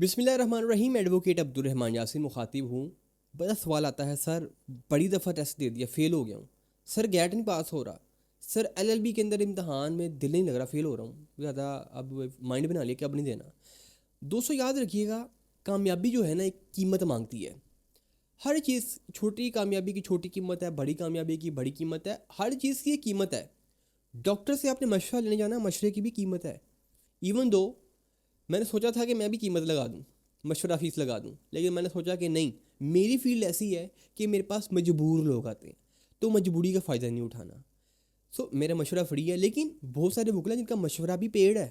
बिस्मिल्लाहिर्रहमानिर्रहीम। Advocate Abdurrahman Yasin मुखातिब हूँ। बड़ा सवाल आता है, सर बड़ी दफ़ा टेस्ट दे दिया, फ़ेल हो गया हूँ। सर गैट नहीं पास हो रहा। सर एलएलबी के अंदर इम्तहान में दिल नहीं लग रहा, फ़ेल हो रहा हूँ ज़्यादा। अब माइंड बना लिया कि अब नहीं देना। दोस्तों याद रखिएगा, कामयाबी जो है ना एक कीमत मांगती है। हर चीज़, छोटी कामयाबी की छोटी कीमत है, बड़ी कामयाबी की बड़ी कीमत है। हर चीज़ की एक कीमत है। डॉक्टर से आपने मशवरा लेने जाना, मशवरे की भी कीमत है। इवन दो मैंने सोचा था कि मैं भी कीमत लगा दूं, मशवरा फ़ीस लगा दूं, लेकिन मैंने सोचा कि नहीं, मेरी फील्ड ऐसी है कि मेरे पास मजबूर लोग आते हैं, तो मजबूरी का फ़ायदा नहीं उठाना। मेरा मशवरा फ्री है, लेकिन बहुत सारे वकील हैं जिनका मशवरा भी पेड है।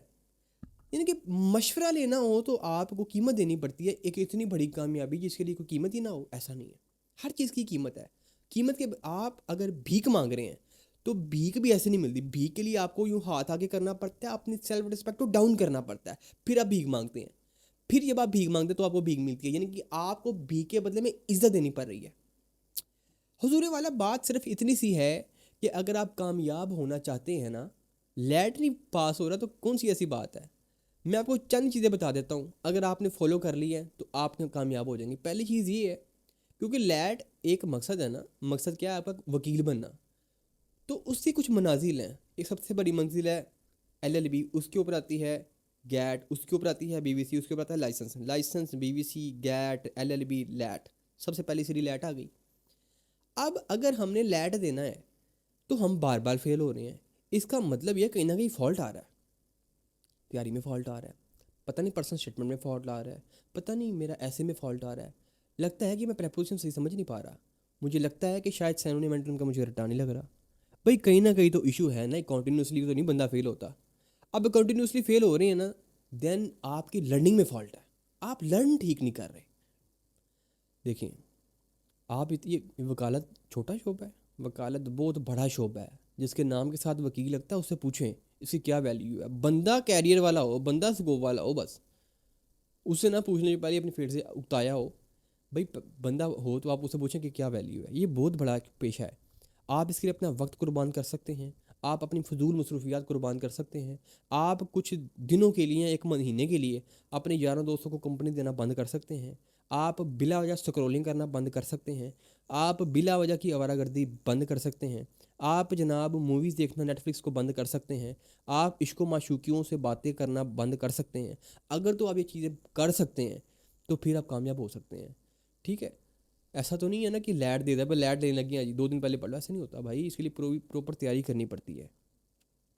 यानी कि मशवरा लेना हो तो आपको कीमत देनी पड़ती है। एक इतनी बड़ी कामयाबी जिसके लिए कोई कीमत ही ना हो, ऐसा नहीं है। हर चीज़ की कीमत है। कीमत के आप अगर भीख मांग रहे हैं तो भीख भी ऐसे नहीं मिलती। भीख के लिए आपको यूँ हाथ आगे करना पड़ता है, अपनी सेल्फ रिस्पेक्ट को डाउन करना पड़ता है, फिर आप भीख मांगते हैं। फिर जब आप भीख मांगते हैं तो आपको भीख मिलती है, यानी कि आपको भीख के बदले में इज्जत देनी पड़ रही है। हुजूर वाला बात सिर्फ इतनी सी है कि अगर आप कामयाब होना चाहते हैं ना, लैट नहीं पास हो रहा तो कौन सी ऐसी बात है। मैं आपको चंद चीज़ें बता देता हूँ, अगर आपने फॉलो कर ली है तो आप कामयाब हो जाएंगे। पहली चीज़ ये है, क्योंकि लैट एक मकसद है ना, मकसद क्या है आपका, वकील बनना। तो उसकी कुछ मनाजिल हैं। एक सबसे बड़ी मंजिल है एलएलबी, उसके ऊपर आती है गैट, उसके ऊपर आती है बीवीसी, उसके ऊपर आता है license BVC GAT LLB LAT. सबसे पहली सीढ़ी लैट आ गई। अब अगर हमने लैट देना है तो हम बार बार फेल हो रहे हैं। इसका मतलब यह कहीं ना कहीं फॉल्ट आ रहा है, तैयारी में फॉल्ट आ रहा है, पता नहीं पर्सनल स्टेटमेंट में फॉल्ट आ रहा है, पता नहीं मेरा ऐसे में फॉल्ट आ रहा है। लगता है कि मैं प्रेपोजिशन सही समझ नहीं पा रहा। मुझे लगता है कि शायद सैनोनिम का मुझे रटा नहीं लग रहा। भाई कहीं ना कहीं तो इशू है ना, कंटिन्यूसली तो नहीं बंदा फेल होता। अब कंटिन्यूसली फेल हो रहे हैं ना, देन आपकी लर्निंग में फॉल्ट है, आप लर्न ठीक नहीं कर रहे। देखिए, आप ये वकालत छोटा शोबा है, वकालत बहुत बड़ा शोबा है। जिसके नाम के साथ वकील लगता है उससे पूछें इसकी क्या वैल्यू है। बंदा कैरियर वाला हो, बंदा स्कोप वाला हो, बस उससे ना पूछने से पहले अपनी फील्ड से उताया हो। भाई बंदा हो तो आप उससे पूछें कि क्या वैल्यू है। ये बहुत बड़ा पेशा है। आप इसके लिए अपना वक्त कुर्बान कर सकते हैं, आप अपनी फजूल मसरूफियात कुर्बान कर सकते हैं। आप कुछ दिनों के लिए, एक महीने के लिए अपने यारों दोस्तों को कंपनी देना बंद कर सकते हैं। आप बिला वजह स्क्रॉलिंग करना बंद कर सकते हैं। आप बिला वजह की आवारागर्दी बंद कर सकते हैं। आप जनाब मूवीज़ देखना नेटफ्लिक्स को बंद कर सकते हैं। आप इश्को माशूकियों से बातें करना बंद कर सकते हैं। अगर तो आप ये चीज़ें कर सकते हैं तो फिर आप कामयाब हो सकते हैं। ठीक है, ऐसा तो नहीं है ना कि लैट दे दे, पर लैट देने लगी हैं जी 2 दिन पहले पढ़ लो, ऐसा नहीं होता भाई। इसके लिए प्रॉपर तैयारी करनी पड़ती है।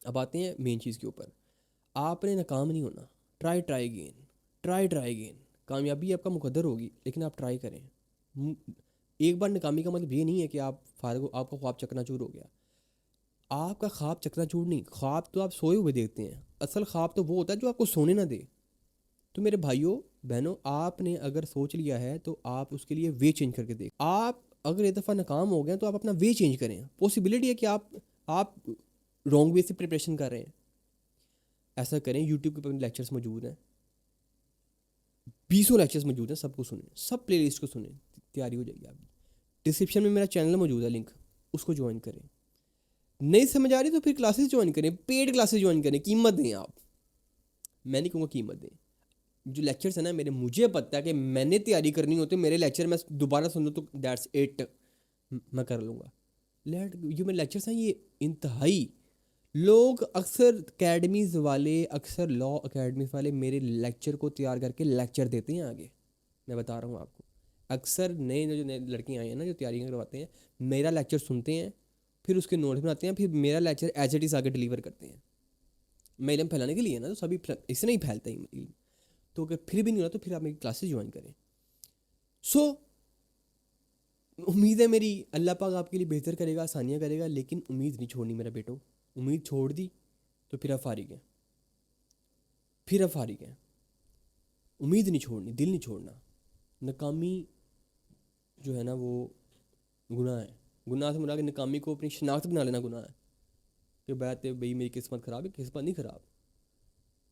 अब आते हैं मेन चीज़ के ऊपर। आपने नाकाम नहीं होना। Try again, try again. कामयाबी आपका मुकद्दर होगी, लेकिन आप ट्राई करें। मु- एक बार नाकामी का मतलब ये नहीं है कि आप फारग, आपका ख्वाब चकनाचूर हो गया। आपका ख्वाब चकनाचूर नहीं, ख्वाब तो आप सोए हुए देखते हैं। असल ख्वाब तो वो होता है जो आपको सोने ना दे। तो मेरे भाइयों बहनों, आपने अगर सोच लिया है तो आप उसके लिए वे चेंज करके देख। आप अगर एक दफ़ा नाकाम हो गए तो आप अपना वे चेंज करें। पॉसिबिलिटी है कि आप रॉन्ग वे से प्रिपरेशन कर रहे हैं। ऐसा करें, यूट्यूब के ऊपर लेक्चर्स मौजूद हैं, 20 लेक्चर्स मौजूद हैं, सबको सुने, सब प्ले लिस्ट को सुने, तैयारी हो जाएगी आपकी। डिस्क्रिप्शन में मेरा चैनल मौजूद है, लिंक, उसको ज्वाइन करें। नहीं समझ आ रही तो फिर क्लासेस ज्वाइन करें, पेड क्लासेस ज्वाइन करें, कीमत दें आप। मैं नहीं कहूँगा कीमत दें। जो लेक्चर्स है ना मेरे, मुझे पता है कि मैंने तैयारी करनी होती है, मेरे लेक्चर मैं दोबारा सुन लूँ तो दैट्स इट, मैं कर लूँगा। जो मेरे लेक्चर्स हैं ये इंतहाई, लोग अक्सर अकेडमीज़ वाले, अक्सर लॉ अकेडमीज़ वाले मेरे लेक्चर को तैयार करके लेक्चर देते हैं आगे। मैं बता रहा हूँ आपको, अक्सर नए लड़कियाँ आई हैं ना जो तैयारियाँ करवाते हैं, मेरा लेक्चर सुनते हैं, फिर उसके नोट्स बनाते हैं, फिर मेरा लेक्चर एज इट इज़ आगे डिलीवर करते हैं। मैं इल्म फैलाने के लिए ना, तो सभी इससे नहीं फैलता ही इल्म। तो अगर फिर भी नहीं हो रहा तो फिर आप मेरी क्लासेस ज्वाइन करें। सो उम्मीद है मेरी, अल्लाह पाक आपके लिए बेहतर करेगा, आसानियाँ करेगा, लेकिन उम्मीद नहीं छोड़नी मेरा बेटो। उम्मीद छोड़ दी तो फिर आप फारिग हैं, फिर आप फारिग हैं। उम्मीद नहीं छोड़नी, दिल नहीं छोड़ना। नाकामी जो है ना वो गुनाह है। गुनाह से मुराद कि नाकामी को अपनी शनाख्त बना लेना गुनाह है। कि बात है भाई मेरी किस्मत ख़राब है, किस्मत नहीं ख़राब,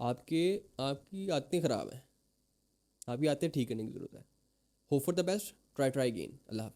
आपके आपकी आदतें ख़राब हैं, आपकी आदतें ठीक करने की ज़रूरत है। Hope for the best, try again. अल्लाह हाफ़िज़।